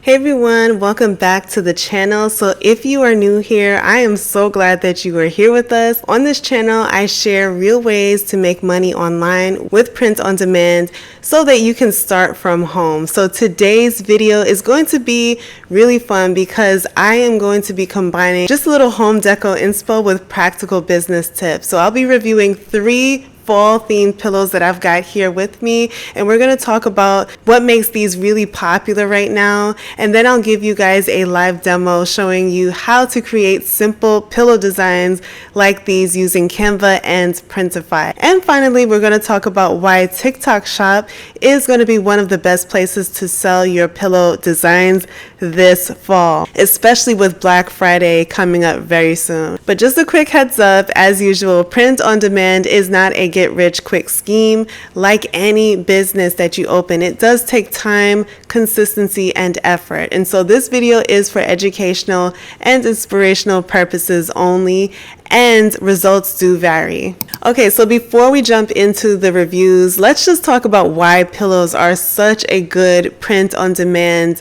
Hey everyone, welcome back to the channel. So if you are new here, I am so glad that you are here with us. On this channel, I share real ways to make money online with print on demand so that you can start from home. So today's video is going to be really fun because I am going to be combining just a little home deco inspo with practical business tips. So I'll be reviewing 3 fall themed pillows that I've got here with me, and we're going to talk about what makes these really popular right now, and then I'll give you guys a live demo showing you how to create simple pillow designs like these using Canva and Printify. And finally, we're going to talk about why TikTok Shop is going to be one of the best places to sell your pillow designs this fall, especially with Black Friday coming up very soon. But just a quick heads up, as usual, print on demand is not a get rich quick scheme. Like any business that you open, it does take time, consistency, and effort. And so this video is for educational and inspirational purposes only, and results do vary. Okay, so before we jump into the reviews, let's just talk about why pillows are such a good print-on-demand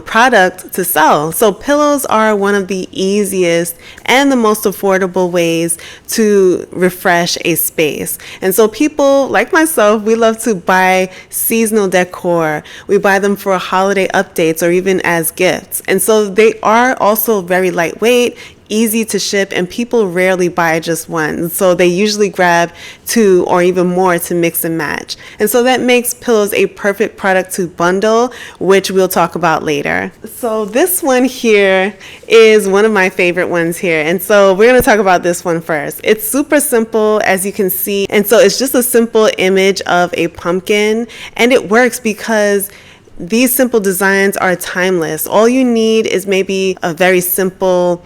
product to sell. So pillows are one of the easiest and the most affordable ways to refresh a space. And so people like myself, we love to buy seasonal decor. We buy them for holiday updates or even as gifts. And so they are also very lightweight, easy to ship, and people rarely buy just one. So they usually grab 2 or even more to mix and match. And so that makes pillows a perfect product to bundle, which we'll talk about later. So this one here is one of my favorite ones here. And so we're going to talk about this one first. It's super simple, as you can see. And so it's just a simple image of a pumpkin, and it works because these simple designs are timeless. All you need is maybe a very simple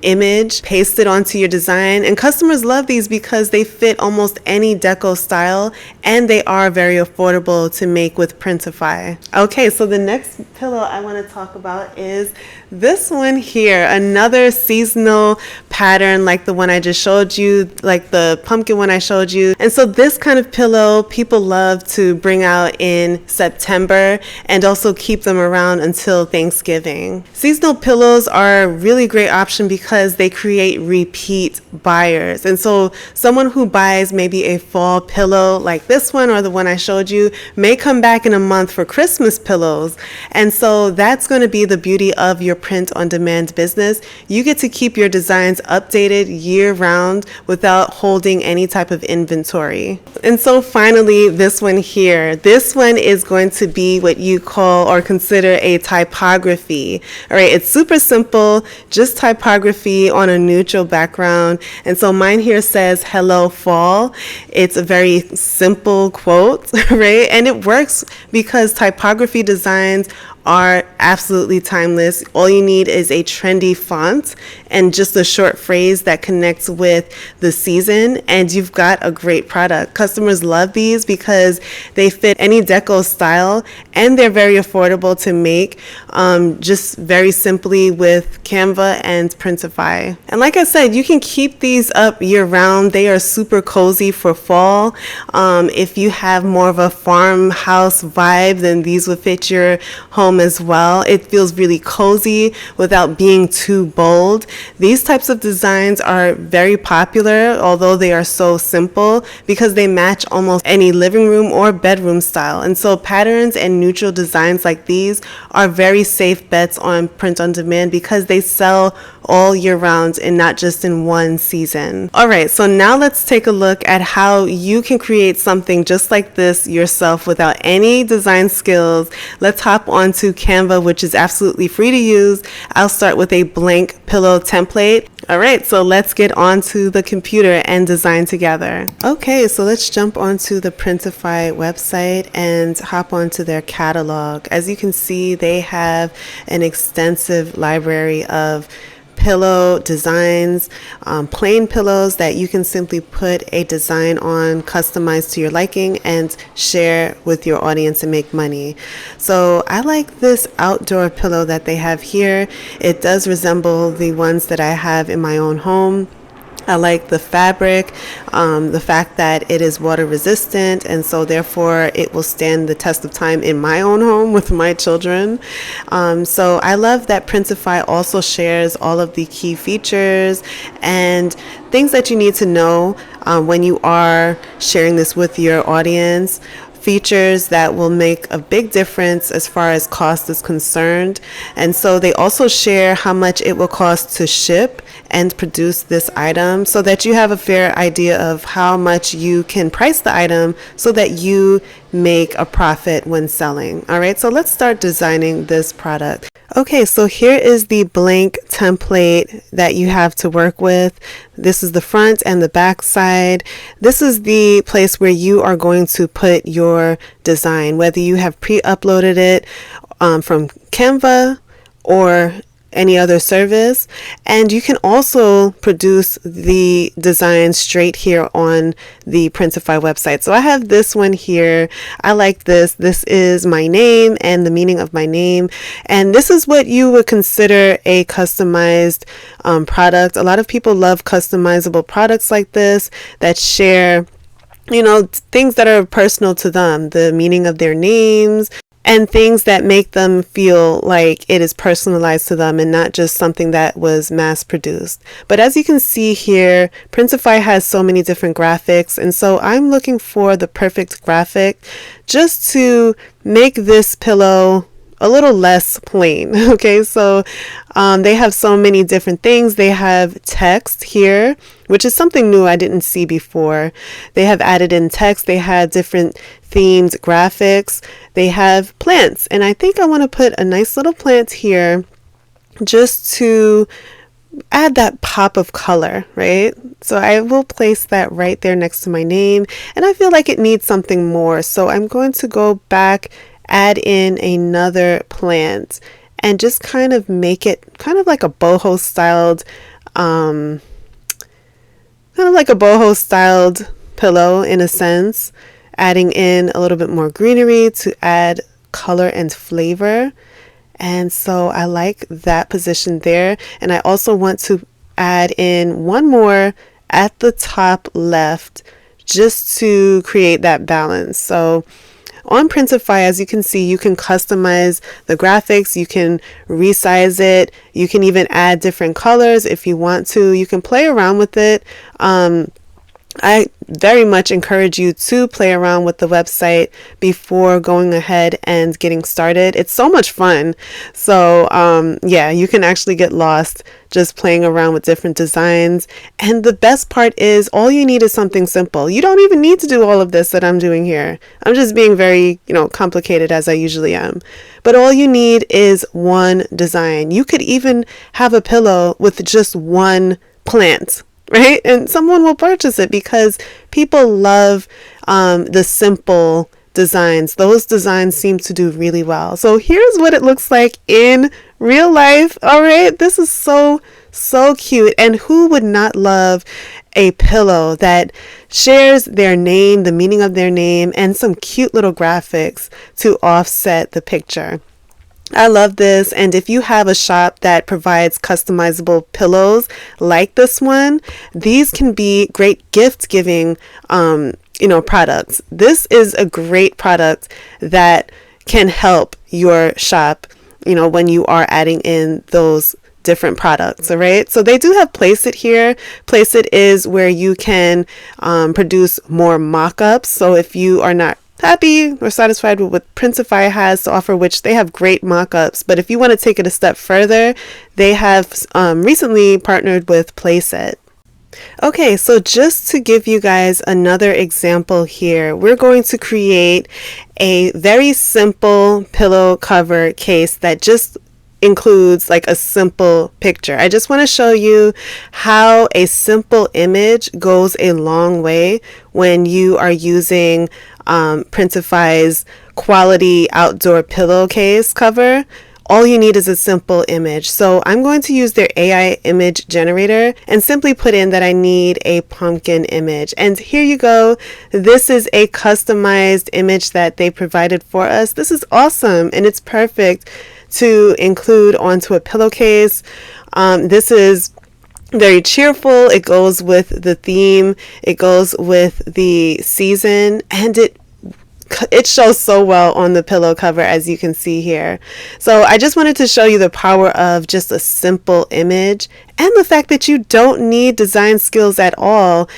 image pasted onto your design, and customers love these because they fit almost any deco style and they are very affordable to make with Printify. Okay, so the next pillow I want to talk about is this one here, another seasonal pattern like the one I just showed you, like the pumpkin one I showed you. And so this kind of pillow people love to bring out in September and also keep them around until Thanksgiving. Seasonal pillows are a really great option because they create repeat buyers. And so someone who buys maybe a fall pillow like this one or the one I showed you may come back in a month for Christmas pillows. And so that's going to be the beauty of your print on demand business. You get to keep your designs updated year round without holding any type of inventory. And so finally, this one here, this one is going to be what you call or consider a typography. All right, it's super simple, just typography on a neutral background. And so mine here says hello fall. It's a very simple quote, right? And it works because typography designs are absolutely timeless. All you need is a trendy font and just a short phrase that connects with the season, and you've got a great product. Customers love these because they fit any deco style and they're very affordable to make, just very simply with Canva and Printify. And like I said, you can keep these up year round. They are super cozy for fall. If you have more of a farmhouse vibe, then these would fit your home as well. It feels really cozy without being too bold. These types of designs are very popular, although they are so simple, because they match almost any living room or bedroom style. And so patterns and neutral designs like these are very safe bets on print on demand because they sell all year round and not just in one season. All right, so now let's take a look at how you can create something just like this yourself without any design skills. Let's hop onto Canva, which is absolutely free to use. I'll start with a blank pillow template. All right, so let's get onto the computer and design together. Okay, so let's jump onto the Printify website and hop onto their catalog. As you can see, they have an extensive library of pillow designs, plain pillows that you can simply put a design on, customized to your liking, and share with your audience and make money. So I like this outdoor pillow that they have here. It does resemble the ones that I have in my own home. I like the fabric, the fact that it is water resistant, and so therefore it will stand the test of time in my own home with my children. So I love that Printify also shares all of the key features and things that you need to know when you are sharing this with your audience. Features that will make a big difference as far as cost is concerned. And so they also share how much it will cost to ship and produce this item so that you have a fair idea of how much you can price the item so that you make a profit when selling. All right, so let's start designing this product. Okay, so here is the blank template that you have to work with. This is the front and the back side. This is the place where you are going to put your design, whether you have pre-uploaded it from Canva or any other service. And you can also produce the design straight here on the Printify website. So I have this one here. I like this. This is my name and the meaning of my name. And this is what you would consider a customized product. A lot of people love customizable products like this that share, you know, things that are personal to them, the meaning of their names, and things that make them feel like it is personalized to them and not just something that was mass produced. But as you can see here, Printify has so many different graphics, and so I'm looking for the perfect graphic just to make this pillow a little less plain. Okay, so they have so many different things. They have text here, which is something new I didn't see before. They have added in text. They have different themed graphics. They have plants, and I think I want to put a nice little plant here just to add that pop of color, right? So I will place that right there next to my name, and I feel like it needs something more. So I'm going to go back, add in another plant, and just kind of make it kind of like a boho styled pillow in a sense, adding in a little bit more greenery to add color and flavor. And so I like that position there. And I also want to add in one more at the top left just to create that balance. So on Printify, as you can see, you can customize the graphics, you can resize it, you can even add different colors if you want to. You can play around with it. I very much encourage you to play around with the website before going ahead and getting started. It's so much fun. So yeah, you can actually get lost just playing around with different designs. And the best part is all you need is something simple. You don't even need to do all of this that I'm doing here. I'm just being very, complicated as I usually am. But all you need is one design. You could even have a pillow with just one plant, right? And someone will purchase it because people love the simple designs. Those designs seem to do really well. So here's what it looks like in real life. All right. This is so cute. And who would not love a pillow that shares their name, the meaning of their name, and some cute little graphics to offset the picture? I love this. And if you have a shop that provides customizable pillows like this one, these can be great gift giving, products. This is a great product that can help your shop, when you are adding in those different products. All right. So they do have Place It here. Place It is where you can produce more mock-ups. So if you are not happy or satisfied with what Printify has to offer, which they have great mock-ups, but if you want to take it a step further, they have recently partnered with Place It. Okay, so just to give you guys another example here, we're going to create a very simple pillow cover case that just includes like a simple picture. I just want to show you how a simple image goes a long way when you are using Printify's quality outdoor pillowcase cover. All you need is a simple image. So I'm going to use their AI image generator and simply put in that I need a pumpkin image. And here you go. This is a customized image that they provided for us. This is awesome, and it's perfect to include onto a pillowcase. This is very cheerful. It goes with the theme, it goes with the season, and it shows so well on the pillow cover, as you can see here. So I just wanted to show you the power of just a simple image and the fact that you don't need design skills at all.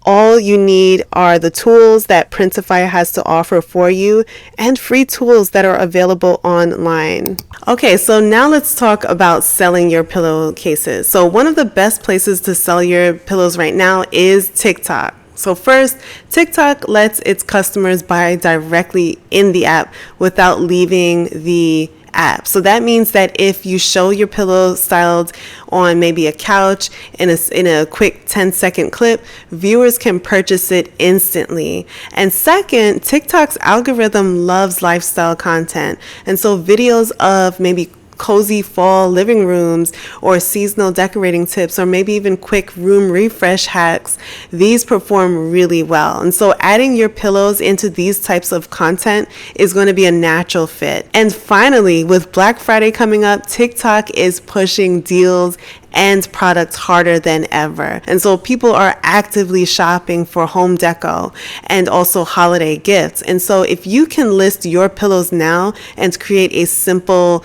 All you need are the tools that Printify has to offer for you and free tools that are available online. Okay, so now let's talk about selling your pillowcases. So one of the best places to sell your pillows right now is TikTok. So first, TikTok lets its customers buy directly in the app without leaving the app. So that means that if you show your pillow styled on maybe a couch in a quick 10-second clip, viewers can purchase it instantly. And second, TikTok's algorithm loves lifestyle content. And so videos of maybe cozy fall living rooms or seasonal decorating tips or maybe even quick room refresh hacks, these perform really well. And so adding your pillows into these types of content is going to be a natural fit. And finally, with Black Friday coming up, TikTok is pushing deals and products harder than ever. And so people are actively shopping for home deco and also holiday gifts. And so if you can list your pillows now and create a simple,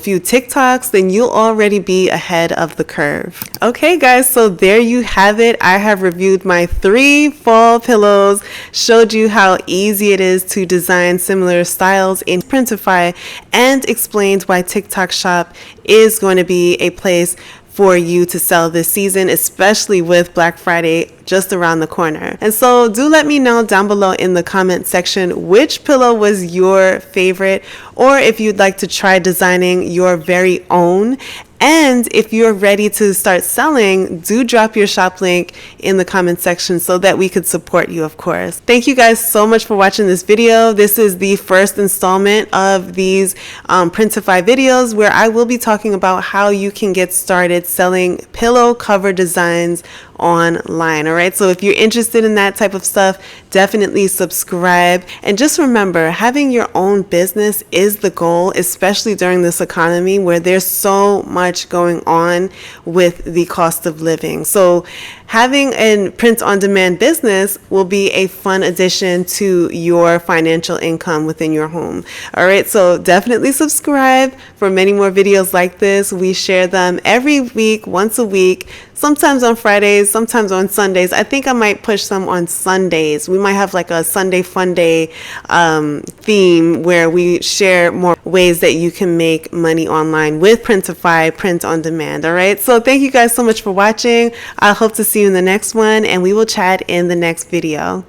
few TikToks, then you'll already be ahead of the curve. Okay guys, so there you have it. I have reviewed my 3 fall pillows, showed you how easy it is to design similar styles in Printify, and explained why TikTok Shop is going to be a place for you to sell this season, especially with Black Friday just around the corner. And so do let me know down below in the comment section which pillow was your favorite, or if you'd like to try designing your very own. And if you're ready to start selling, do drop your shop link in the comment section so that we could support you, of course. Thank you guys so much for watching this video. This is the first installment of these Printify videos where I will be talking about how you can get started selling pillow cover designs online. All right, so if you're interested in that type of stuff, definitely subscribe. And just remember, having your own business is the goal, especially during this economy where there's so much going on with the cost of living. So having a print-on-demand business will be a fun addition to your financial income within your home. All right, so definitely subscribe for many more videos like this. We share them every week, once a week, sometimes on Fridays, sometimes on Sundays. I think I might push some on Sundays. We might have like a Sunday Fun Day theme where we share more ways that you can make money online with Printify, print on demand. All right, so thank you guys so much for watching. I hope to see you in the next one, and we will chat in the next video.